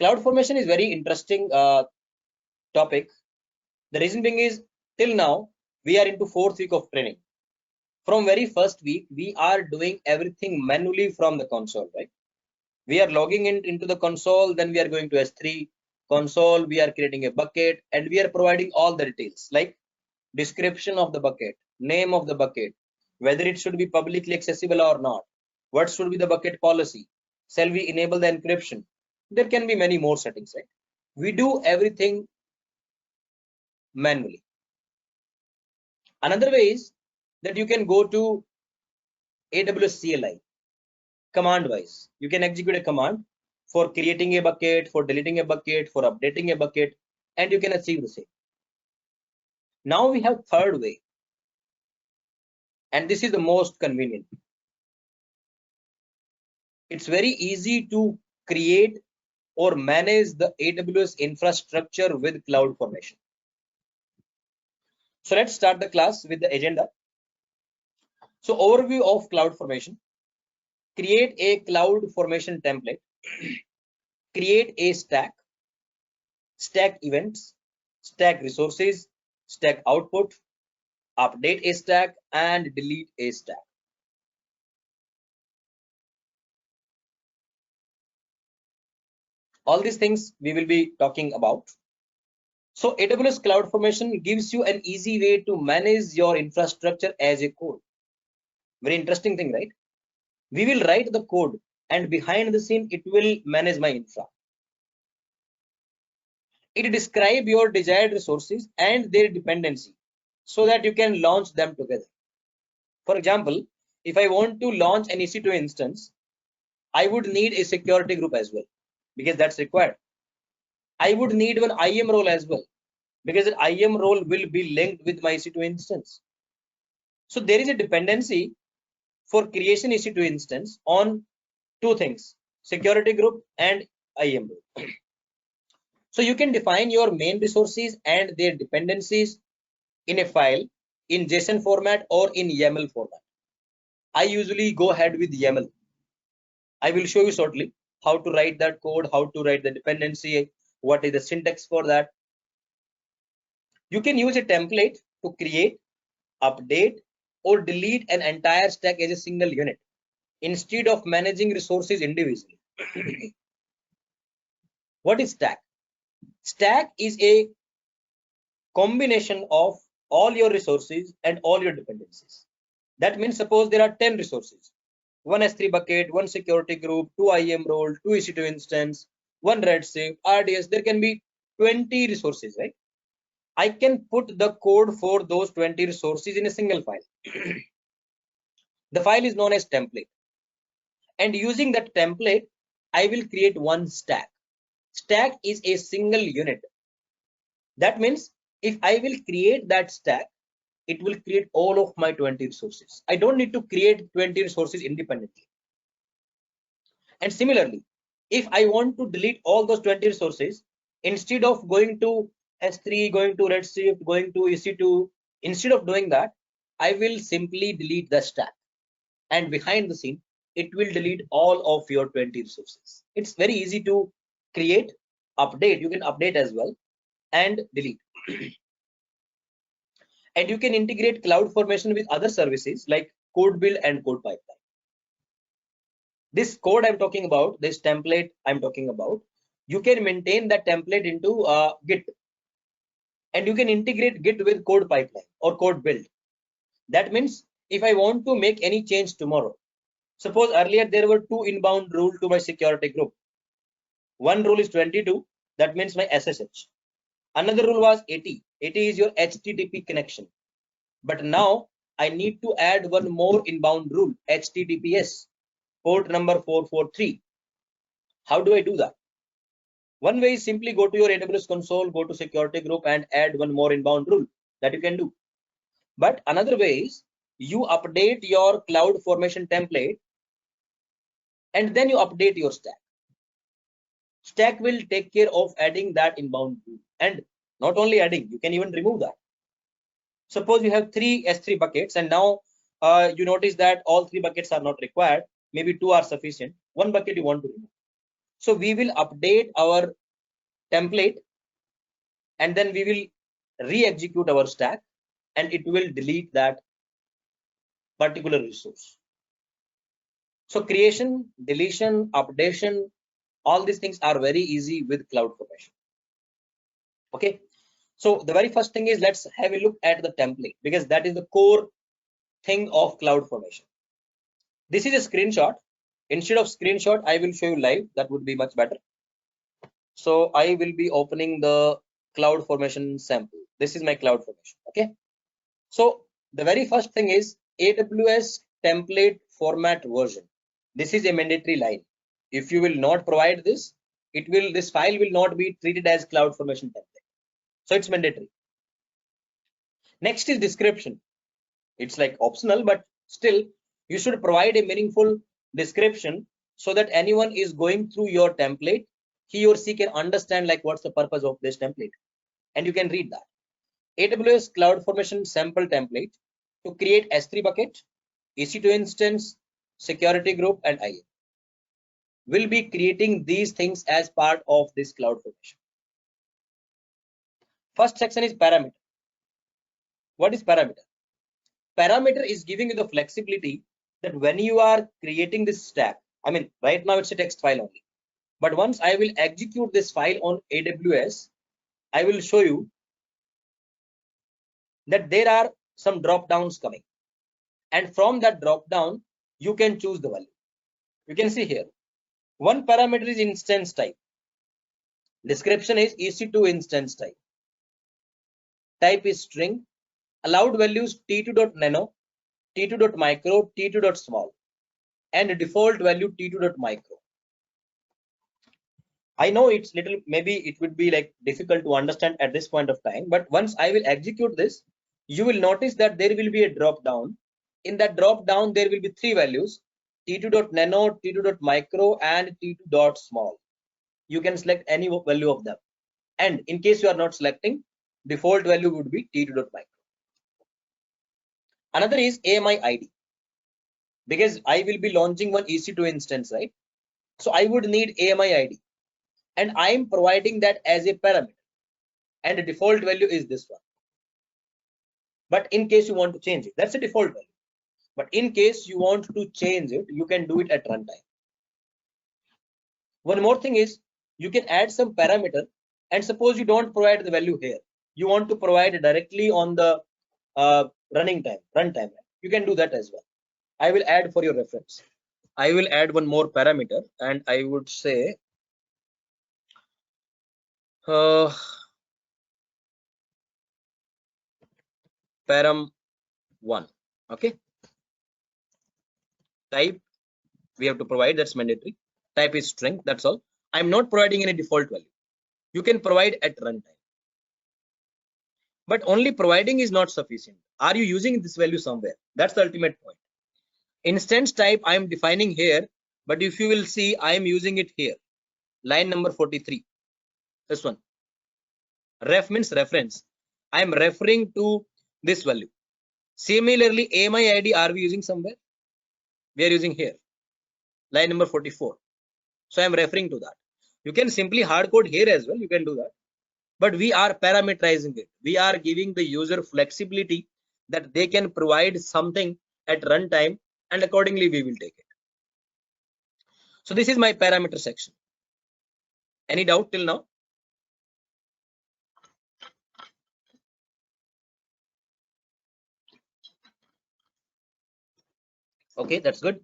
CloudFormation is very interesting topic. The reason being is till now we are into 4th week of training. From very first week we are doing everything manually from the console, right? We are logging into the console, then we are going to S3 console, we are creating a bucket, and we are providing all the details like description of the bucket, name of the bucket, whether it should be publicly accessible or not, what should be the bucket policy, shall we enable the encryption. There can be many more settings, right? We do everything manually. Another way is that you can go to AWS CLI command wise. You can execute a command for creating a bucket, for deleting a bucket, for updating a bucket, and you can achieve the same. Now we have third way, and this is the most convenient. It's very easy to create or manage the AWS infrastructure with CloudFormation. So let's start the class with the agenda. So overview of CloudFormation. Create a CloudFormation template. Create a stack, stack events, stack resources, stack output, update a stack, and delete a stack. All these things we will be talking about. So AWS CloudFormation gives you an easy way to manage your infrastructure as a code. Very interesting thing, right? We will write the code and behind the scene it will manage my infra. It describes your desired resources and their dependency so that you can launch them together. For example, if I want to launch an EC2 instance, I would need a security group as well because that's required. I would need one IAM role as well because an IAM role will be linked with my EC2 instance. So there is a dependency for creation EC2 instance on two things, security group and IAM role. So you can define your main resources and their dependencies in a file in JSON format or in YAML format. I usually go ahead with YAML. I will show you shortly how to write that code, how to write the dependency, what is the syntax for that. You can use a template to create, update, or delete an entire stack as a single unit instead of managing resources individually. What is stack? Stack is a combination of all your resources and all your dependencies. That means suppose there are 10 resources, one S3 bucket, one security group, two IAM role, two EC2 instance, one Redshift, RDS, there can be 20 resources, right? I can put the code for those 20 resources in a single file. The file is known as template. And using that template, I will create one stack. Stack is a single unit. That means if I will create that stack, it will create all of my 20 resources. I don't need to create 20 resources independently. And similarly, if I want to delete all those 20 resources, instead of going to S3, going to Redshift, going to EC2, instead of doing that, I will simply delete the stack. And behind the scene, it will delete all of your 20 resources. It's very easy to create, update. You can update as well and delete. And you can integrate CloudFormation with other services like code build and code pipeline. This code I'm talking about, this template I'm talking about, you can maintain that template into Git. And you can integrate Git with code pipeline or code build. That means if I want to make any change tomorrow, suppose earlier there were two inbound rules to my security group. One rule is 22, that means my SSH. Another rule was 80. 80 is your HTTP connection. But now I need to add one more inbound rule, HTTPS, port number 443. How do I do that? One way is simply go to your AWS console, go to security group and add one more inbound rule that you can do. But another way is you update your CloudFormation template and then you update your stack. Stack will take care of adding that inbound rule, and not only adding, you can even remove that. Suppose you have 3 S3 buckets and now you notice that all 3 buckets are not required. Maybe 2 are sufficient. One bucket you want to remove. So we will update our template and then we will re-execute our stack and it will delete that particular resource. So creation, deletion, updation, all these things are very easy with CloudFormation. Okay. So the very first thing is, let's have a look at the template, because that is the core thing of CloudFormation. This is a screenshot. Instead of screenshot, I will show you live. That would be much better. So I will be opening the CloudFormation sample. This is my CloudFormation. Okay. So the very first thing is AWS template format version. This is a mandatory line. If you will not provide this, this file will not be treated as CloudFormation template. So it's mandatory. Next is description. It's like optional, but still you should provide a meaningful description so that anyone is going through your template, he or she can understand like what's the purpose of this template, and you can read that. AWS CloudFormation sample template to create S3 bucket, EC2 instance, security group, and IAM. We'll be creating these things as part of this CloudFormation. First section is parameter. What is parameter? Parameter is giving you the flexibility that when you are creating this stack, I mean, right now it's a text file only, but once I will execute this file on AWS, I will show you that there are some drop downs coming, and from that drop down you can choose the value. You can see here, one parameter is instance type, description is EC2 instance type, type is string, allowed values t2.nano, t2.micro, t2.small, and default value t2.micro. I know it's little, maybe it would be like difficult to understand at this point of time, but once I will execute this, you will notice that there will be a drop down. In that drop down, there will be three values: t2.nano, t2.micro, and t2.small. You can select any value of them. And in case you are not selecting, default value would be t2.micro. Another is AMI ID, because I will be launching one EC2 instance, right? So I would need AMI ID, and I am providing that as a parameter, and the default value is this one. But in case you want to change it, that's a default value. But in case you want to change it, you can do it at runtime. One more thing is, you can add some parameter, and suppose you don't provide the value here, you want to provide it directly on the runtime. You can do that as well. I will add for your reference. I will add one more parameter, and I would say param1. Okay. Type we have to provide, that's mandatory. Type is string, that's all. I'm not providing any default value. You can provide at runtime. But only providing is not sufficient. Are you using this value somewhere? That's the ultimate point. Instance type I am defining here, but if you will see, I am using it here. Line number 43. This one. Ref means reference. I am referring to this value. Similarly, AMI ID are we using somewhere? We are using here. Line number 44. So I am referring to that. You can simply hard code here as well. You can do that. But we are parameterizing it. We are giving the user flexibility that they can provide something at runtime, and accordingly we will take it. So this is my parameter section. Any doubt till now? Okay, that's good.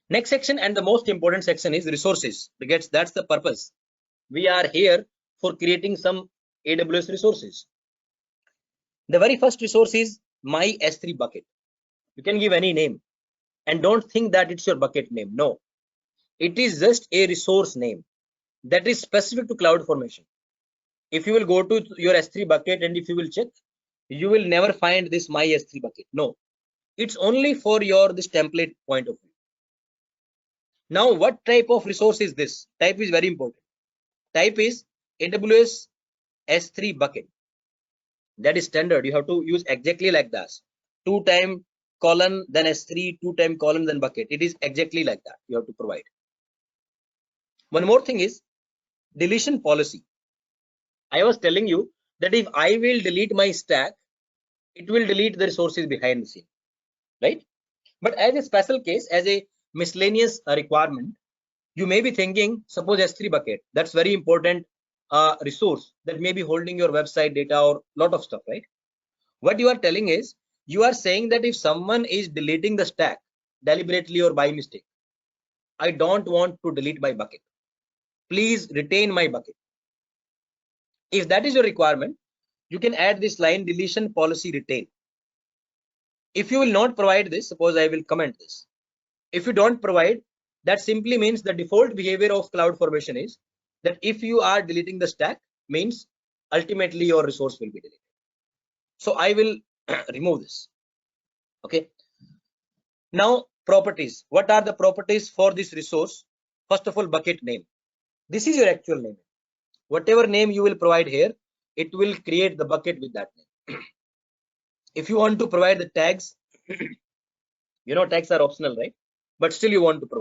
Next section, and the most important section, is resources, because that's the purpose. We are here for creating some AWS resources. The very first resource is my S3 bucket. You can give any name, and don't think that it's your bucket name. No, it is just a resource name that is specific to CloudFormation. If you will go to your S3 bucket and if you will check, you will never find this my S3 bucket. No, it's only for your this template point of view. Now, what type of resource is this? Type is very important. Type is AWS S3 bucket. That is standard. You have to use exactly like that. 2 time colon then S3, 2 time colon then bucket. It is exactly like that. You have to provide. One more thing is deletion policy. I was telling you that if I will delete my stack, it will delete the resources behind the scene, right? But as a special case, as a miscellaneous requirement, you may be thinking, suppose S3 bucket, that's very important resource that may be holding your website data or lot of stuff, right? What you are telling is, you are saying that if someone is deleting the stack deliberately or by mistake, I don't want to delete my bucket. Please retain my bucket. If that is your requirement, you can add this line deletion policy retain. If you will not provide this, suppose I will comment this. If you don't provide, that simply means the default behavior of CloudFormation is that if you are deleting the stack, means ultimately your resource will be deleted. So I will remove this. Okay. Now properties. What are the properties for this resource? First of all, bucket name. This is your actual name. Whatever name you will provide here, it will create the bucket with that name. If you want to provide the tags, tags are optional, right? But still you want to provide.